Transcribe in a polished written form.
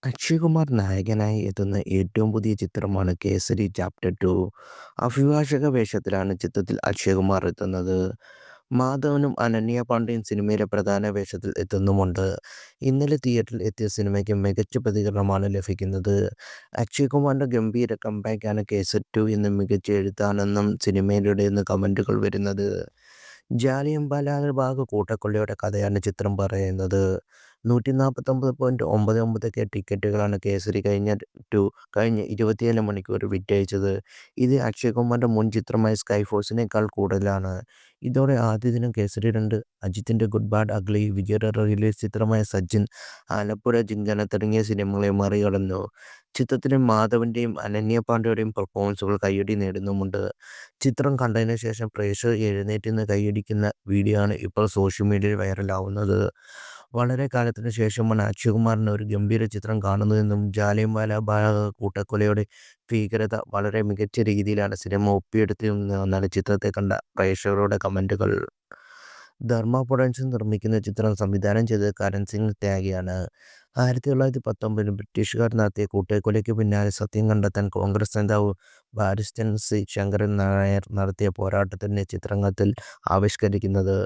അക്ഷയ് കുമാർ നായകനായി എത്തുന്ന ഏറ്റവും പുതിയ ചിത്രമാണ് 'കേസരി ചാപ്റ്റർ 2'. അഭിഭാഷക വേഷത്തിലാണ് ചിത്രത്തിൽ അക്ഷയ് കുമാർ എത്തുന്നത്. മാധവനും അനന്യ പാണ്ഡെയും സിനിമയിലെ പ്രധാന വേഷത്തിൽ എത്തുന്നുമുണ്ട്. ഇന്നലെ തിയേറ്ററിൽ എത്തിയ സിനിമയ്ക്ക് മികച്ച പ്രതികരണമാണ് ലഭിക്കുന്നത്. അക്ഷയ് കുമാറിന്റെ ഗംഭീര കംബാക്കാണ് 'കേസരി 2' എന്ന് മികച്ച എഴുത്താണെന്നും സിനിമയിലൂടെയെന്ന് കമന്റുകൾ വരുന്നത്. ജാലിയൻവാലാ ബാഗ് കൂട്ടക്കൊലയുടെ കഥയാണ് ചിത്രം പറയുന്നത്. 149.99 ടിക്കറ്റുകളാണ് കേസരി കഴിഞ്ഞ 24 മണിക്കൂറിൽ വിറ്റഴിച്ചത്. ഇത് അക്ഷയ് കുമാറിന്റെ മുൻ ചിത്രമായ സ്കൈ ഫോഴ്സിനേക്കാൾ കൂടുതലാണ്. ഇതോടെ ആദ്യ ദിനം കേസരി 2, അജിത്തിന്റെ ഗുഡ് ബാഡ് അഗ്ലി, വിജയുടെ റിലീസ് ചിത്രമായ സജ്ജൻ, ആലപ്പുഴ ജിങ്കന തുടങ്ങിയ സിനിമകളെ മറികടന്നു. ചിത്രത്തിലെ മാധവന്റെയും അനന്യ പാണ്ഡെയുടെയും പെർഫോമൻസുകൾ കയ്യടി നേടുന്നുമുണ്ട്. ചിത്രം കണ്ടതിനു ശേഷം പ്രേക്ഷകർ എഴുന്നേറ്റ് നിന്ന് കൈയടിക്കുന്ന വീഡിയോ ആണ് ഇപ്പോൾ സോഷ്യൽ മീഡിയയിൽ വൈറലാവുന്നത്. വളരെ കാലത്തിന് ശേഷമാണ് അക്ഷയ് കുമാറിന്റെ ഒരു ഗംഭീര ചിത്രം കാണുന്നതെന്നും ജാലിയൻവാലാ ബാഗ് കൂട്ടക്കൊലയുടെ ഭീകരത വളരെ മികച്ച രീതിയിലാണ് സിനിമ ഒപ്പിയെടുത്തതെന്നാണ് ചിത്രത്തെ കണ്ട പ്രേക്ഷകരുടെ കമന്റുകൾ. ധർമ്മ പ്രൊഡക്ഷൻസ് നിർമ്മിക്കുന്ന ചിത്രം സംവിധാനം ചെയ്തത് കരൺ സിംഗ് ത്യാഗിയാണ്. 1919 ബ്രിട്ടീഷുകാർ നടത്തിയ കൂട്ടക്കൊലയ്ക്ക് പിന്നാലെ സത്യം കണ്ടെത്താൻ കോൺഗ്രസ് നേതാവ് ബാരിസ്റ്റർ സി. ശങ്കരൻ നായർ നടത്തിയ പോരാട്ടത്തിന്റെ ചിത്രത്തിൽ ആവിഷ്കരിക്കുന്നത്.